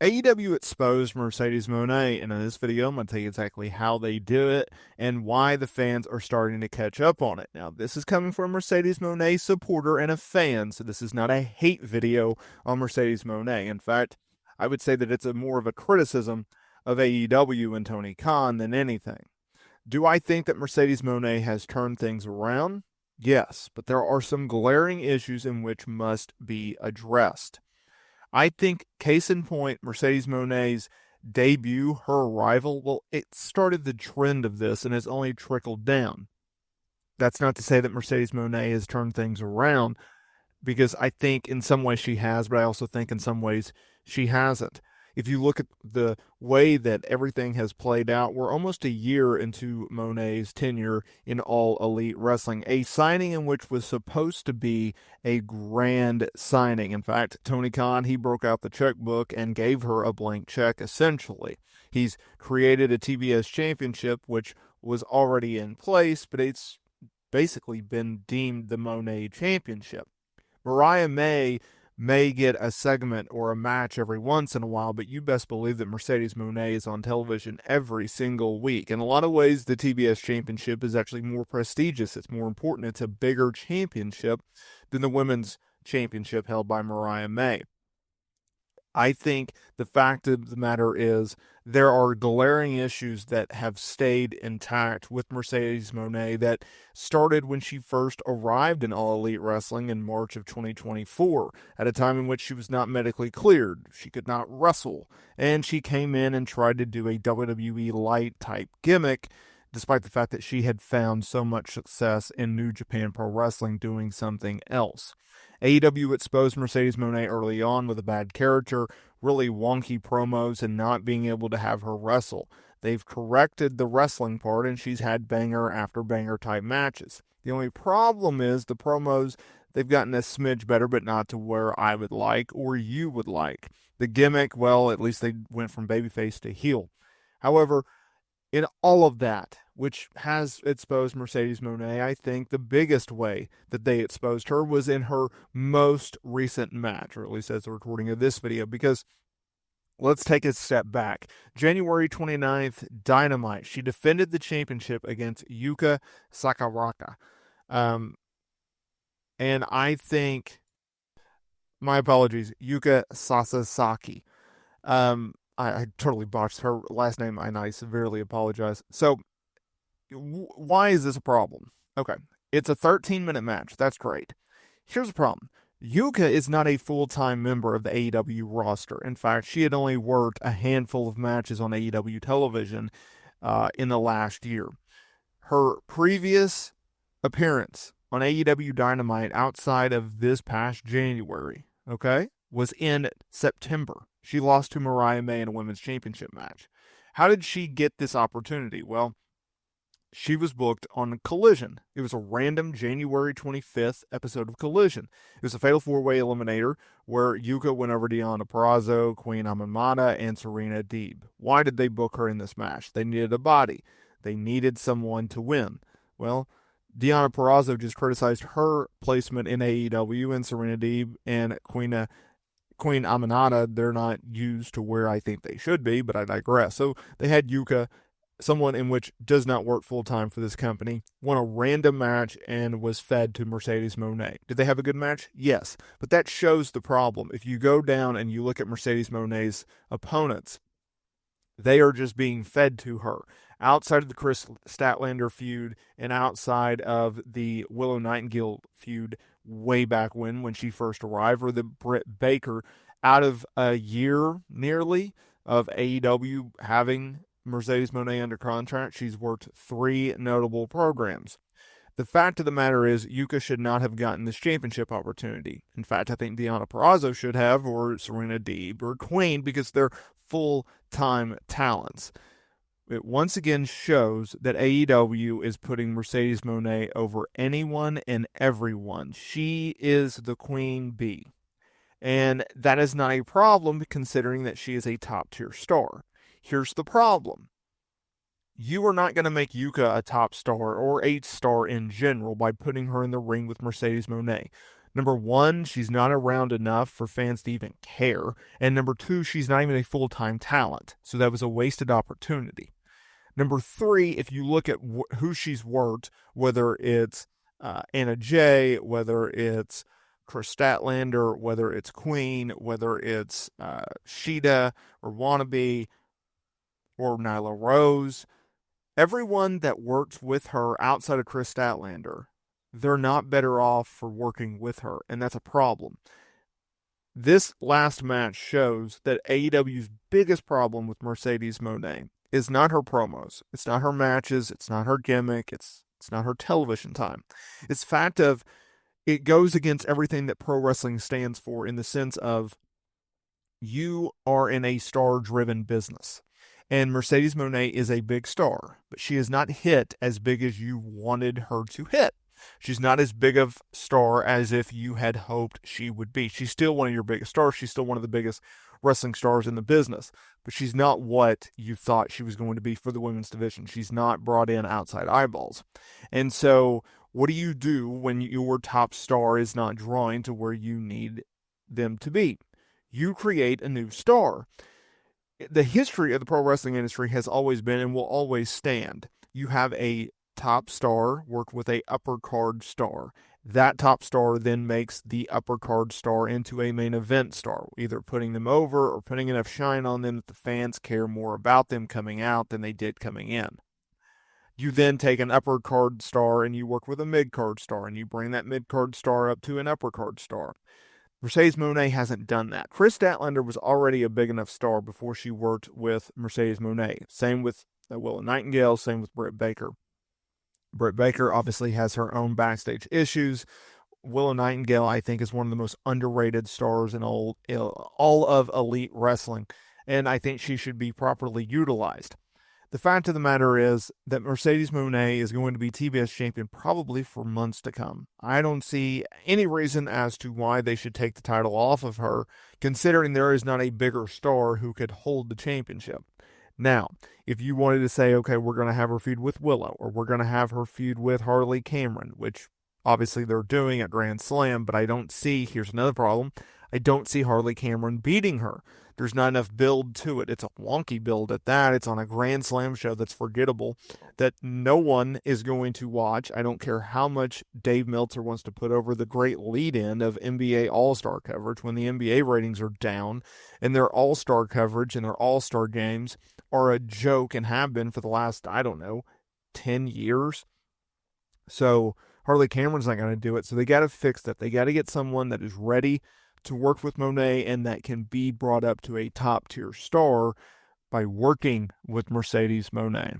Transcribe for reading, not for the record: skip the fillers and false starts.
AEW exposed Mercedes Moné, and in this video, I'm going to tell you exactly how they do it and why the fans are starting to catch up on it. Now, this is coming from a Mercedes Moné supporter and a fan, so this is not a hate video on Mercedes Moné. In fact, I would say that it's more of a criticism of AEW and Tony Khan than anything. Do I think that Mercedes Moné has turned things around? Yes, but there are some glaring issues in which must be addressed. I think, case in point, Mercedes Moné's debut, her arrival, well, it started the trend of this and has only trickled down. That's not to say that Mercedes Moné has turned things around, because I think in some ways she has, but I also think in some ways she hasn't. If you look at the way that everything has played out, we're almost a year into Moné's tenure in All Elite Wrestling, a signing in which was supposed to be a grand signing. In fact, Tony Khan, he broke out the checkbook and gave her a blank check, essentially. He's created a TBS championship, which was already in place, but it's basically been deemed the Moné championship. Mariah may get a segment or a match every once in a while, but you best believe that Mercedes Moné is on television every single week. In a lot of ways, the TBS championship is actually more prestigious. It's more important. It's a bigger championship than the women's championship held by Mariah May. I think the fact of the matter is there are glaring issues that have stayed intact with Mercedes Moné that started when she first arrived in All Elite Wrestling in March of 2024, at a time in which she was not medically cleared. She could not wrestle, and she came in and tried to do a WWE light type gimmick, despite the fact that she had found so much success in New Japan Pro Wrestling doing something else. AEW exposed Mercedes Moné early on with a bad character, really wonky promos, and not being able to have her wrestle. They've corrected the wrestling part, and she's had banger after banger type matches. The only problem is the promos, they've gotten a smidge better, but not to where I would like or you would like. The gimmick, well, at least they went from babyface to heel. However, in all of that, which has exposed Mercedes Moné, I think the biggest way that they exposed her was in her most recent match, or at least as the recording of this video, because let's take a step back. January 29th, Dynamite. She defended the championship against Yuka Sakuraba. And I think, my apologies, Yuka Sasaki. I totally botched her last name, and I severely apologize. So, why is this a problem? Okay, it's a 13-minute match. That's great. Here's the problem. Yuka is not a full-time member of the AEW roster. In fact, she had only worked a handful of matches on AEW television in the last year. Her previous appearance on AEW Dynamite outside of this past January, okay, was in September. She lost to Mariah May in a women's championship match. How did she get this opportunity? Well, she was booked on Collision. It was a random January 25th episode of Collision. It was a Fatal 4-Way Eliminator where Yuka went over Deonna Purrazzo, Queen Amamata, and Serena Deeb. Why did they book her in this match? They needed a body. They needed someone to win. Well, Deonna Purrazzo just criticized her placement in AEW, and Serena Deeb and Queen Aminata, they're not used to where I think they should be, but I digress. So they had Yuka, someone in which does not work full-time for this company, won a random match and was fed to Mercedes Moné. Did they have a good match? Yes. But that shows the problem. If you go down and you look at Mercedes Moné's opponents, they are just being fed to her. Outside of the Chris Statlander feud and outside of the Willow Nightingale feud way back when she first arrived, or the Britt Baker, out of a year nearly of AEW having Mercedes Moné under contract, she's worked 3 notable programs. The fact of the matter is, Yuka should not have gotten this championship opportunity. In fact, I think Deonna Purrazzo should have, or Serena Deeb, or Queen, because they're full-time talents. It once again shows that AEW is putting Mercedes Moné over anyone and everyone. She is the queen bee. And that is not a problem considering that she is a top-tier star. Here's the problem. You are not going to make Yuka a top star or a star in general by putting her in the ring with Mercedes Moné. Number one, she's not around enough for fans to even care. And number two, she's not even a full-time talent. So that was a wasted opportunity. Number three, if you look at who she's worked, whether it's Anna Jay, whether it's Chris Statlander, whether it's Queen, whether it's Sheeta or Wannabe or Nyla Rose, everyone that works with her outside of Chris Statlander, they're not better off for working with her, and that's a problem. This last match shows that AEW's biggest problem with Mercedes Mone is not her promos, it's not her matches, it's not her gimmick, it's not her television time. It's the fact of it goes against everything that pro wrestling stands for in the sense of you are in a star-driven business. And Mercedes Moné is a big star, but she has not hit as big as you wanted her to hit. She's not as big of a star as if you had hoped she would be. She's still one of your biggest stars. She's still one of the biggest wrestling stars in the business, but she's not what you thought she was going to be for the women's division. She's not brought in outside eyeballs. And so what do you do when your top star is not drawing to where you need them to be? You create a new star. The history of the pro wrestling industry has always been and will always stand. You have a top star work with a upper card star. That top star then makes the upper card star into a main event star, either putting them over or putting enough shine on them that the fans care more about them coming out than they did coming in. You then take an upper card star and you work with a mid card star and you bring that mid card star up to an upper card star. Mercedes Moné hasn't done that. Chris Statlander was already a big enough star before she worked with Mercedes Moné. Same with Willow Nightingale, same with Britt Baker. Britt Baker obviously has her own backstage issues. Willow Nightingale, I think, is one of the most underrated stars in all of elite wrestling, and I think she should be properly utilized. The fact of the matter is that Mercedes Moné is going to be TBS champion probably for months to come. I don't see any reason as to why they should take the title off of her, considering there is not a bigger star who could hold the championship. Now, if you wanted to say, okay, we're going to have her feud with Willow, or we're going to have her feud with Harley Cameron, which obviously they're doing at Grand Slam, but I don't see, here's another problem, I don't see Harley Cameron beating her. There's not enough build to it. It's a wonky build at that. It's on a Grand Slam show that's forgettable, that no one is going to watch. I don't care how much Dave Meltzer wants to put over the great lead-in of NBA All-Star coverage when the NBA ratings are down and their All-Star coverage and their All-Star games are a joke and have been for the last, 10 years. So Harley Cameron's not going to do it. So they got to fix that. They got to get someone that is ready to work with Moné and that can be brought up to a top tier star by working with Mercedes Moné.